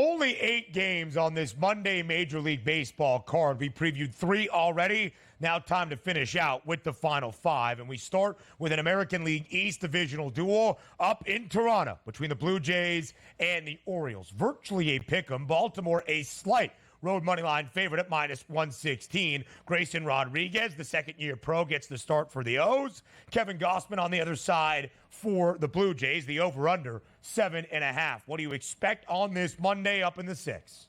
Only 8 games on this Monday Major League Baseball card. We previewed 3 already. Now time to finish out with the final 5. And we start with an American League East divisional duel up in Toronto between the Blue Jays and the Orioles. Virtually a pick'em. Baltimore a slight road money line favorite at -116. Grayson Rodriguez, the second-year pro, gets the start for the O's. Kevin Gausman on the other side for the Blue Jays. The over-under 7.5. What do you expect on this Monday up in the 6?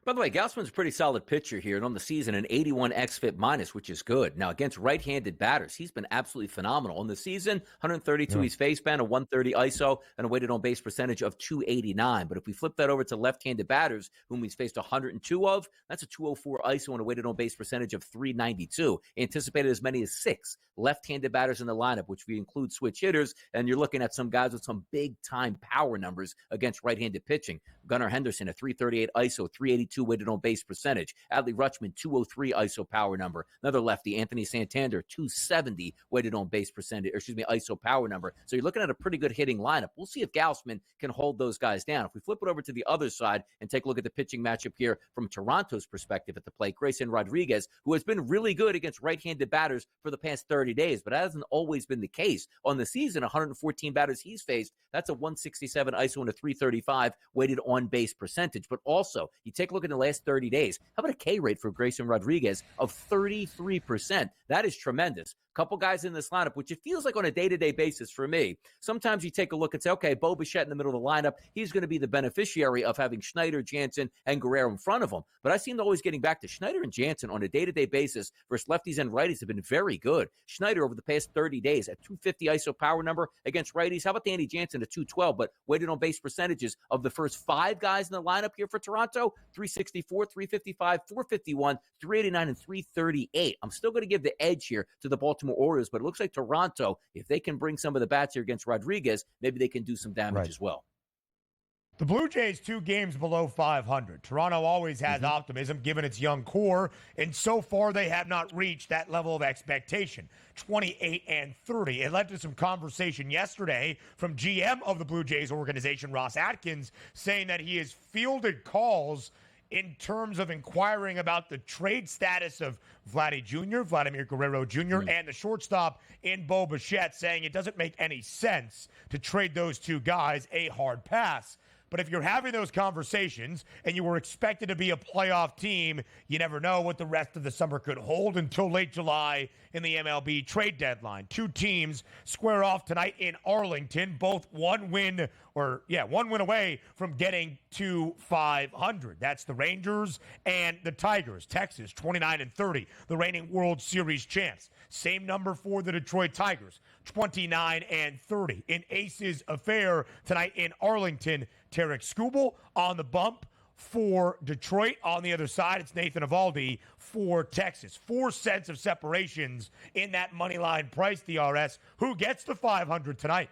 By the way, Gausman's a pretty solid pitcher here, and on the season, an 81 xFIP minus, which is good. Now, against right-handed batters, he's been absolutely phenomenal. On the season, 132 he's face band, a 130 ISO, and a weighted on-base percentage of 289. But if we flip that over to left-handed batters, whom he's faced 102 of, that's a 204 ISO and a weighted on-base percentage of 392. Anticipated as many as 6 left-handed batters in the lineup, which we include switch hitters, and you're looking at some guys with some big-time power numbers against right-handed pitching. Gunnar Henderson, a 338 ISO, 382 weighted on base percentage. Adley Rutschman, 203 ISO power number. Another lefty, Anthony Santander, 270 weighted on base percentage, ISO power number. So you're looking at a pretty good hitting lineup. We'll see if Gausman can hold those guys down. If we flip it over to the other side and take a look at the pitching matchup here from Toronto's perspective at the plate, Grayson Rodriguez, who has been really good against right-handed batters for the past 30 days, but that hasn't always been the case. On the season, 114 batters he's faced, that's a 167 ISO and a 335 weighted on base percentage. But also, you take a look at the last 30 days. How about a K rate for Grayson Rodriguez of 33%? That is tremendous. Couple guys in this lineup, which it feels like on a day-to-day basis for me. Sometimes you take a look and say, okay, Bo Bichette in the middle of the lineup, he's going to be the beneficiary of having Schneider, Jansen, and Guerrero in front of him. But I seem to always getting back to Schneider and Jansen on a day-to-day basis versus lefties and righties have been very good. Schneider over the past 30 days at 250 ISO power number against righties. How about Danny Jansen at 212, but weighted on base percentages of the first 5 guys in the lineup here for Toronto, 364, 355, 451, 389, and 338. I'm still going to give the edge here to the Baltimore Orioles, but it looks like Toronto, if they can bring some of the bats here against Rodriguez, maybe they can do some damage as well. The Blue Jays 2 games below 500. Toronto always has optimism given its young core, and so far they have not reached that level of expectation. 28-30. It led to some conversation yesterday from GM of the Blue Jays organization, Ross Atkins, saying that he has fielded calls in terms of inquiring about the trade status of Vladimir Guerrero Jr., and the shortstop in Bo Bichette, saying it doesn't make any sense to trade those 2 guys. A hard pass. But if you're having those conversations and you were expected to be a playoff team, you never know what the rest of the summer could hold until late July in the MLB trade deadline. 2 teams square off tonight in Arlington, both one win away from getting to 500. That's the Rangers and the Tigers. Texas, 29-30, the reigning World Series champs. Same number for the Detroit Tigers, 29-30. An Aces affair tonight in Arlington. Tarek Skubal on the bump for Detroit. On the other side, it's Nathan Eovaldi for Texas. 4 cents of separations in that money line price, DRS. Who gets the 500 tonight?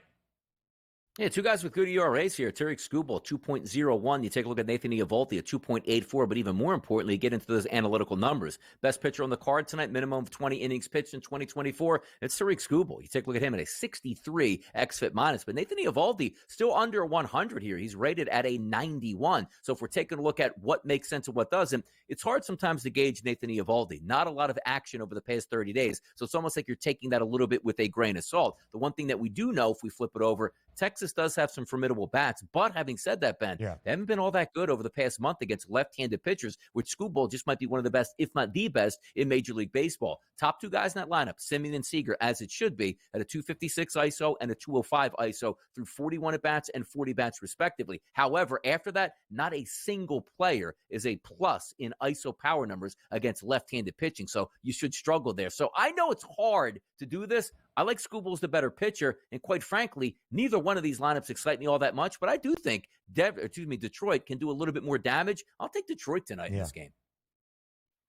Yeah, 2 guys with good ERAs here. Tarek Skubal, 2.01. You take a look at Nathan Eovaldi at 2.84, but even more importantly, get into those analytical numbers. Best pitcher on the card tonight, minimum of 20 innings pitched in 2024. It's Tarek Skubal. You take a look at him at a 63 xFIP minus, but Nathan Eovaldi still under 100 here. He's rated at a 91. So if we're taking a look at what makes sense and what doesn't, it's hard sometimes to gauge Nathan Eovaldi. Not a lot of action over the past 30 days, so it's almost like you're taking that a little bit with a grain of salt. The one thing that we do know, if we flip it over, Texas does have some formidable bats, but having said that, Ben, they haven't been all that good over the past month against left-handed pitchers, which Skubal just might be one of the best, if not the best, in Major League Baseball. Top 2 guys in that lineup, Simeon and Seager, as it should be, at a 256 ISO and a 205 ISO through 41 at-bats and 40 bats respectively. However, after that, not a single player is a plus in ISO power numbers against left-handed pitching, so you should struggle there. So I know it's hard to do this. I like Skubal as the better pitcher, and quite frankly, neither one of these lineups excite me all that much, but I do think Detroit can do a little bit more damage. I'll take Detroit tonight in this game.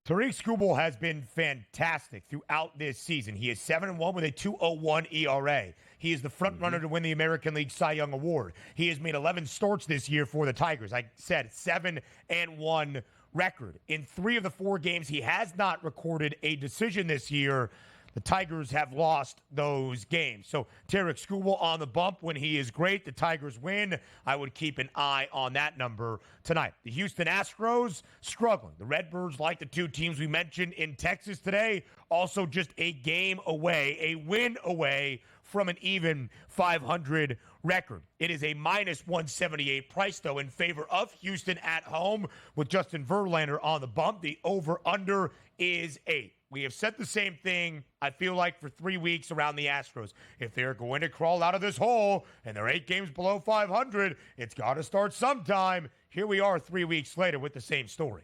Tarek Skubal has been fantastic throughout this season. He is 7-1 with a 2.01 ERA. He is the front runner to win the American League Cy Young Award. He has made 11 starts this year for the Tigers. I said 7-1 record. In 3 of the 4 games, he has not recorded a decision this year. the Tigers have lost those games. So Tarek Skubal on the bump when he is great. The Tigers win. I would keep an eye on that number tonight. The Houston Astros struggling. The Redbirds, like the two teams we mentioned in Texas today, also just a game away, a win away from an even 500 record. It is a minus 178 price, though, in favor of Houston at home with Justin Verlander on the bump. The over-under is 8. We have said the same thing, I feel like, for 3 weeks around the Astros. If they're going to crawl out of this hole and they're 8 games below 500, it's got to start sometime. Here we are 3 weeks later with the same story.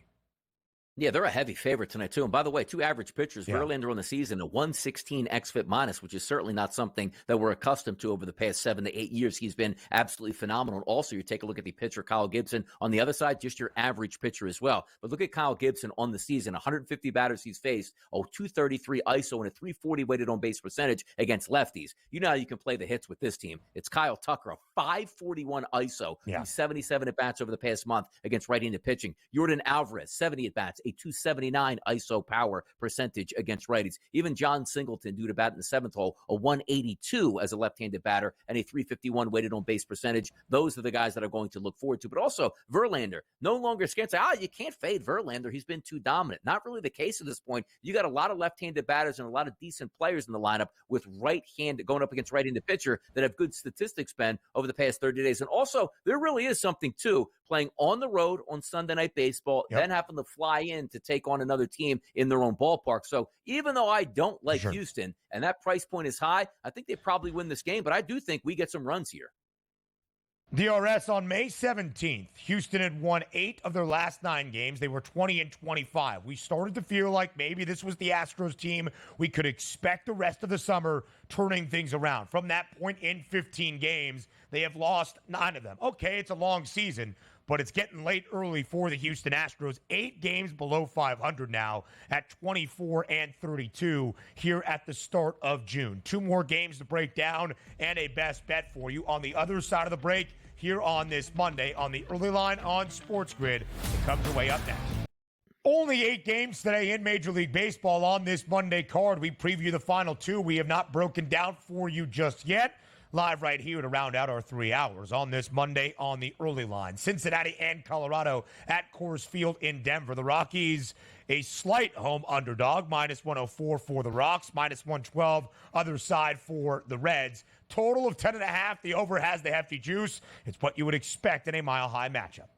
Yeah, they're a heavy favorite tonight, too. And by the way, 2 average pitchers, Verlander on the season, a 116 xFIP minus, which is certainly not something that we're accustomed to over the past 7 to 8 years. He's been absolutely phenomenal. And also, you take a look at the pitcher, Kyle Gibson. On the other side, just your average pitcher as well. But look at Kyle Gibson on the season, 150 batters he's faced, 233 ISO and a 340 weighted on base percentage against lefties. You know how you can play the hits with this team. It's Kyle Tucker, a 541 ISO. He's 77 at-bats over the past month against right-handed pitching. Yordan Alvarez, 70 at-bats, a 279 ISO power percentage against righties. Even John Singleton, due to bat in the 7th hole, a 182 as a left-handed batter and a 351 weighted on base percentage. Those are the guys that are going to look forward to. But also, Verlander, no longer scared. Say, you can't fade Verlander. He's been too dominant. Not really the case at this point. You got a lot of left-handed batters and a lot of decent players in the lineup with right-handed, going up against right-handed pitcher that have good statistics, Ben, over the past 30 days. And also, there really is something, too, playing on the road on Sunday Night Baseball, then having to fly in to take on another team in their own ballpark. So even though I don't like Houston and that price point is high, I think they probably win this game, but I do think we get some runs here. DRS on May 17th, Houston had won 8 of their last 9 games. They were 20-25. We started to feel like maybe this was the Astros team. We could expect the rest of the summer turning things around. From that point in 15 games, they have lost 9 of them. Okay, it's a long season, but it's getting late early for the Houston Astros. 8 games below 500 now at 24-32 here at the start of June. 2 more games to break down and a best bet for you on the other side of the break here on this Monday on the early line on SportsGrid. It comes your way up next. Only 8 games today in Major League Baseball on this Monday card. We preview the final 2. We have not broken down for you just yet. Live right here to round out our 3 hours on this Monday on the early line. Cincinnati and Colorado at Coors Field in Denver. The Rockies, a slight home underdog, minus 104 for the Rocks, minus 112 other side for the Reds. Total of 10.5. The over has the hefty juice. It's what you would expect in a mile-high matchup.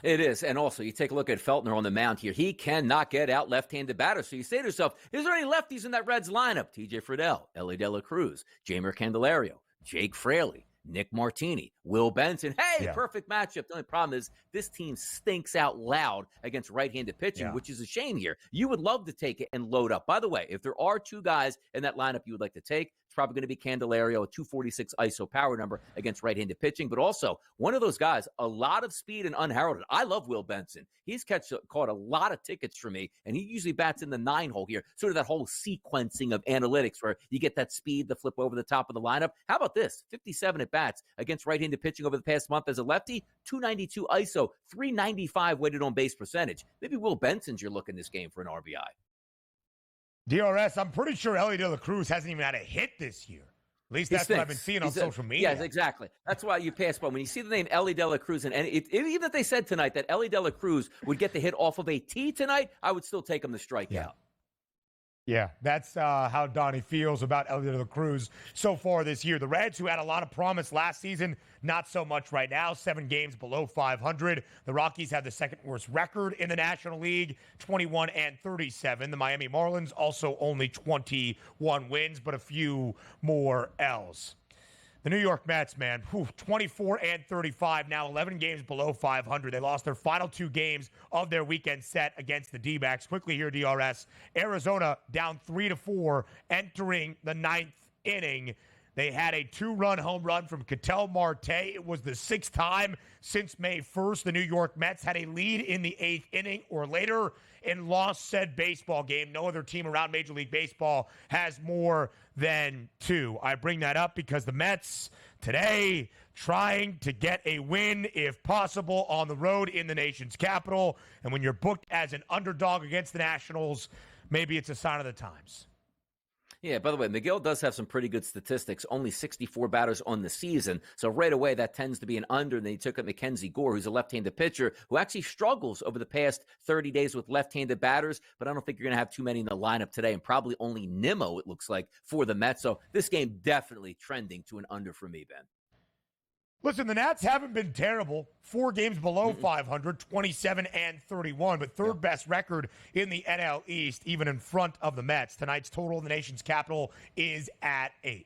It is. And also, you take a look at Feltner on the mound here. He cannot get out left-handed batters. So you say to yourself, is there any lefties in that Reds lineup? TJ Friedel, Ellie De La Cruz, Jeimer Candelario, Jake Fraley, Nick Martini, Will Benson. Hey, perfect matchup. The only problem is this team stinks out loud against right-handed pitching, which is a shame here. You would love to take it and load up. By the way, if there are 2 guys in that lineup you would like to take, it's probably going to be Candelario, a 246 ISO power number against right-handed pitching. But also, one of those guys, a lot of speed and unheralded. I love Will Benson. He's caught a lot of tickets for me, and he usually bats in the 9 hole here. Sort of that whole sequencing of analytics where you get that speed to flip over the top of the lineup. How about this? 57 at-bats against right-handed pitching over the past month as a lefty, 292 ISO, 395 weighted on base percentage. Maybe Will Benson's you're looking this game for an RBI. DRS, I'm pretty sure Ellie De La Cruz hasn't even had a hit this year. At least that's what I've been seeing on social media. Yes, exactly. That's why you pass by. When you see the name Ellie De La Cruz, and even if they said tonight that Ellie De La Cruz would get the hit off of a tee tonight, I would still take him to strike out. Yeah, that's how Donnie feels about Ellie De La Cruz so far this year. The Reds, who had a lot of promise last season, not so much right now. 7 games below 500. The Rockies have the second worst record in the National League, 21-37. The Miami Marlins also only 21 wins, but a few more L's. The New York Mets, man, 24-35, now 11 games below 500. They lost their final 2 games of their weekend set against the D-backs. Quickly here, DRS. Arizona down 3-4 entering the 9th inning. They had a 2-run home run from Ketel Marte. It was the 6th time since May 1st the New York Mets had a lead in the 8th inning or later and lost said baseball game. No other team around Major League Baseball has more than 2. I bring that up because the Mets today trying to get a win, if possible, on the road in the nation's capital. And when you're booked as an underdog against the Nationals, maybe it's a sign of the times. Yeah, by the way, Miguel does have some pretty good statistics, only 64 batters on the season. So right away, that tends to be an under. And then he took up Mackenzie Gore, who's a left-handed pitcher who actually struggles over the past 30 days with left-handed batters. But I don't think you're going to have too many in the lineup today, and probably only Nimmo, it looks like, for the Mets. So this game definitely trending to an under for me, Ben. Listen, the Nats haven't been terrible. 4 games below 500, 27 and 31, but third best record in the NL East, even in front of the Mets. Tonight's total in the nation's capital is at 8.